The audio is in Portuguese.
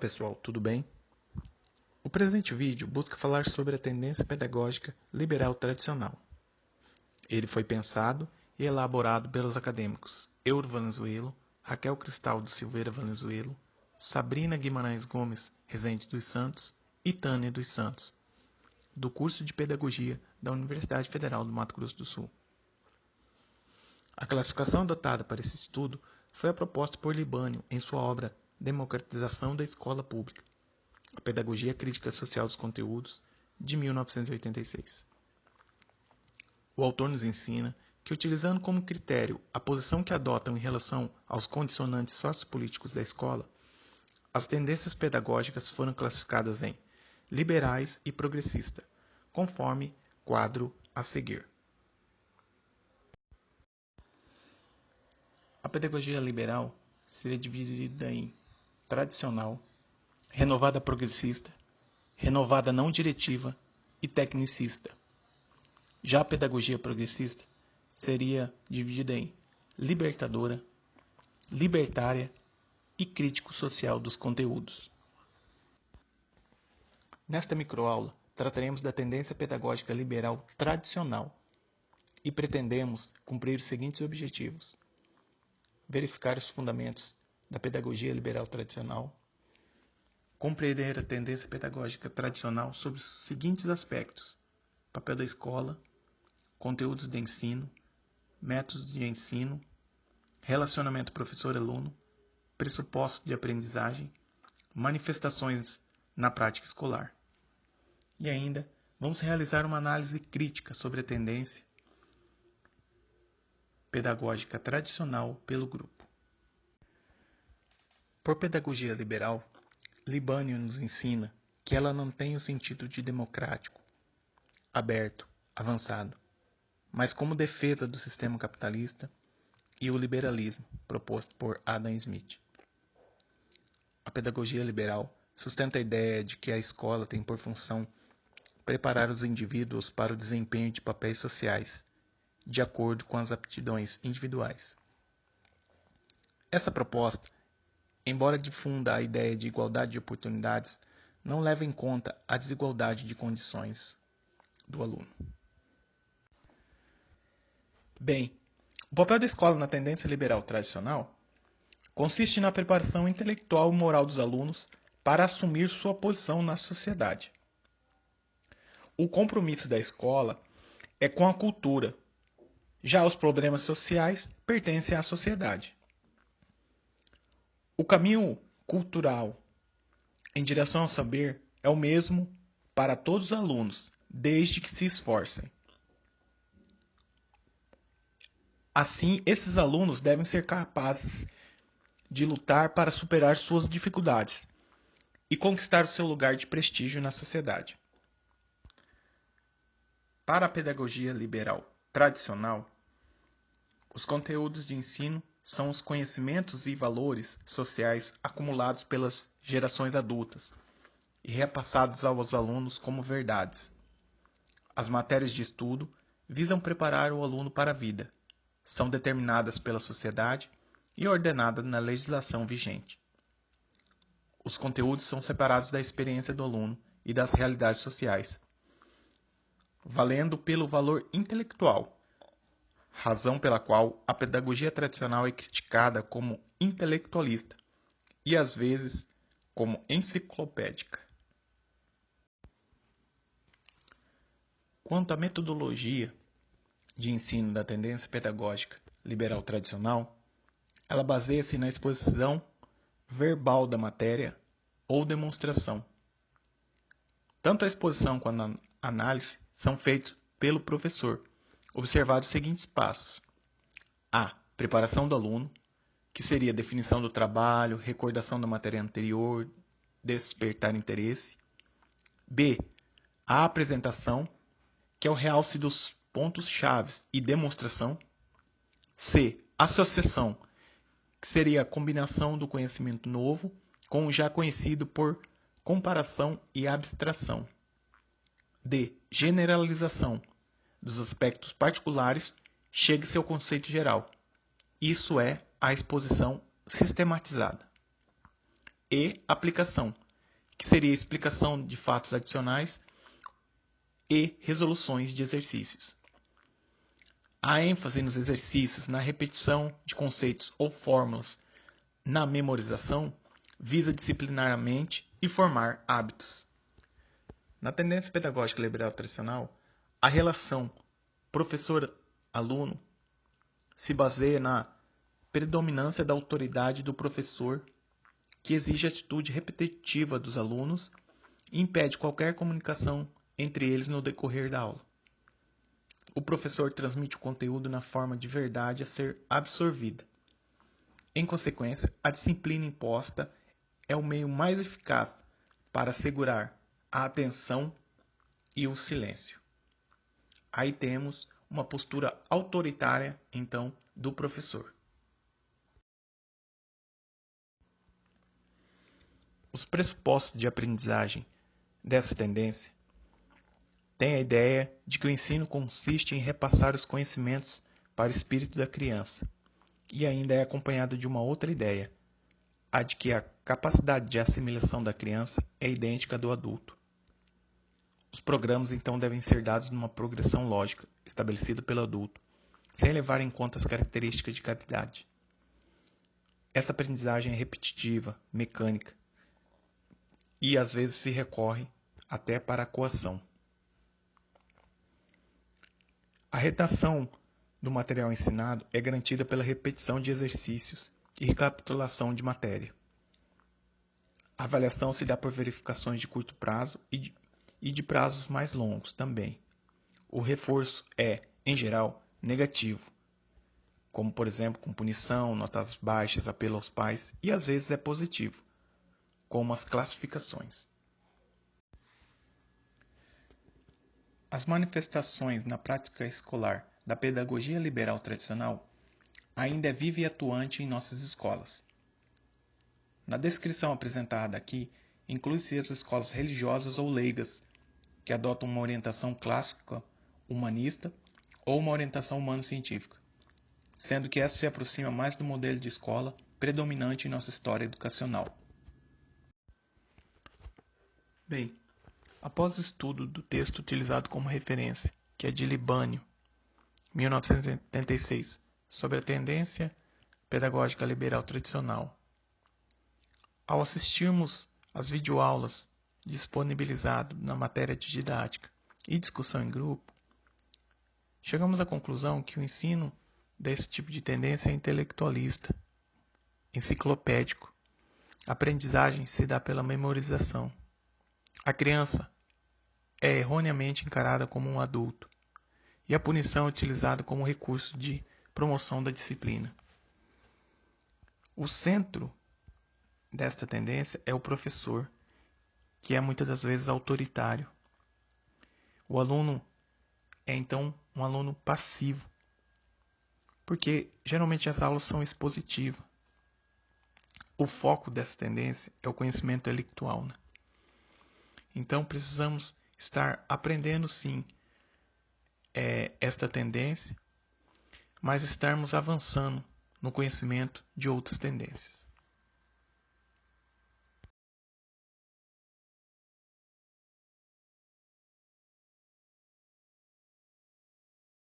pessoal, tudo bem? O presente vídeo busca falar sobre a tendência pedagógica liberal tradicional. Ele foi pensado e elaborado pelos acadêmicos Euro Valenzuela, Raquel Cristaldo Silveira Valenzuela, Sabrina Guimarães Gomes Rezende dos Santos e Tânia dos Santos, do curso de Pedagogia da Universidade Federal do Mato Grosso do Sul. A classificação adotada para esse estudo foi a proposta por Libânio em sua obra Democratização da Escola Pública, a Pedagogia Crítica Social dos Conteúdos, de 1986. O autor nos ensina que, utilizando como critério a posição que adotam em relação aos condicionantes sociopolíticos da escola, as tendências pedagógicas foram classificadas em liberais e progressista, conforme quadro a seguir. A pedagogia liberal seria dividida em tradicional, renovada progressista, renovada não diretiva e tecnicista. Já a pedagogia progressista seria dividida em libertadora, libertária e crítico-social dos conteúdos. Nesta microaula, trataremos da tendência pedagógica liberal tradicional e pretendemos cumprir os seguintes objetivos: verificar os fundamentos da pedagogia liberal tradicional, compreender a tendência pedagógica tradicional sobre os seguintes aspectos: papel da escola, conteúdos de ensino, métodos de ensino, relacionamento professor-aluno, pressupostos de aprendizagem, manifestações na prática escolar. E ainda, vamos realizar uma análise crítica sobre a tendência pedagógica tradicional pelo grupo. Por pedagogia liberal, Libânio nos ensina que ela não tem o sentido de democrático, aberto, avançado, mas como defesa do sistema capitalista e o liberalismo proposto por Adam Smith. A pedagogia liberal sustenta a ideia de que a escola tem por função preparar os indivíduos para o desempenho de papéis sociais, de acordo com as aptidões individuais. Essa proposta, embora difunda a ideia de igualdade de oportunidades, não leva em conta a desigualdade de condições do aluno. Bem, o papel da escola na tendência liberal tradicional consiste na preparação intelectual e moral dos alunos para assumir sua posição na sociedade. O compromisso da escola é com a cultura, já os problemas sociais pertencem à sociedade. O caminho cultural em direção ao saber é o mesmo para todos os alunos, desde que se esforcem. Assim, esses alunos devem ser capazes de lutar para superar suas dificuldades e conquistar o seu lugar de prestígio na sociedade. Para a pedagogia liberal tradicional, os conteúdos de ensino são os conhecimentos e valores sociais acumulados pelas gerações adultas e repassados aos alunos como verdades. As matérias de estudo visam preparar o aluno para a vida, são determinadas pela sociedade e ordenadas na legislação vigente. Os conteúdos são separados da experiência do aluno e das realidades sociais, valendo pelo valor intelectual, razão pela qual a pedagogia tradicional é criticada como intelectualista e, às vezes, como enciclopédica. Quanto à metodologia de ensino da tendência pedagógica liberal tradicional, ela baseia-se na exposição verbal da matéria ou demonstração. Tanto a exposição quanto a análise são feitos pelo professor, observados os seguintes passos: A. Preparação do aluno, que seria a definição do trabalho, recordação da matéria anterior, despertar interesse. B. A apresentação, que é o realce dos pontos-chave e demonstração. C. Associação, que seria a combinação do conhecimento novo com o já conhecido por comparação e abstração. D. Generalização, dos aspectos particulares chega-se ao conceito geral. Isso é a exposição sistematizada. e aplicação, que seria a explicação de fatos adicionais e resoluções de exercícios. A ênfase nos exercícios, na repetição de conceitos ou fórmulas, na memorização, visa disciplinar a mente e formar hábitos. Na tendência pedagógica liberal tradicional, a relação professor-aluno se baseia na predominância da autoridade do professor, que exige atitude repetitiva dos alunos e impede qualquer comunicação entre eles no decorrer da aula. O professor transmite o conteúdo na forma de verdade a ser absorvida. Em consequência, a disciplina imposta é o meio mais eficaz para assegurar a atenção e o silêncio. Aí temos uma postura autoritária, então, do professor. Os pressupostos de aprendizagem dessa tendência têm a ideia de que o ensino consiste em repassar os conhecimentos para o espírito da criança, e ainda é acompanhado de uma outra ideia, a de que a capacidade de assimilação da criança é idêntica à do adulto. Os programas então devem ser dados numa progressão lógica estabelecida pelo adulto, sem levar em conta as características de cada idade. Essa aprendizagem é repetitiva, mecânica, e às vezes se recorre até para a coação. A retenção do material ensinado é garantida pela repetição de exercícios e recapitulação de matéria. A avaliação se dá por verificações de curto prazo e de prazos mais longos também. O reforço é, em geral, negativo, como por exemplo com punição, notas baixas, apelo aos pais, e às vezes é positivo, como as classificações. As manifestações na prática escolar da pedagogia liberal tradicional ainda é viva e atuante em nossas escolas. Na descrição apresentada aqui, inclui-se as escolas religiosas ou leigas, que adotam uma orientação clássica humanista ou uma orientação humano-científica, sendo que essa se aproxima mais do modelo de escola predominante em nossa história educacional. Bem, após o estudo do texto utilizado como referência, que é de Libânio, 1986, sobre a tendência pedagógica liberal tradicional, ao assistirmos às videoaulas disponibilizadas na matéria de didática e discussão em grupo, chegamos à conclusão que o ensino desse tipo de tendência é intelectualista, enciclopédico. A aprendizagem se dá pela memorização. A criança é erroneamente encarada como um adulto, e a punição é utilizada como recurso de promoção da disciplina. O centro desta tendência é o professor, que é muitas das vezes autoritário. O aluno é então um aluno passivo, porque geralmente as aulas são expositivas. O foco dessa tendência é o conhecimento intelectual, né? Então precisamos estar aprendendo sim esta tendência, mas estarmos avançando no conhecimento de outras tendências.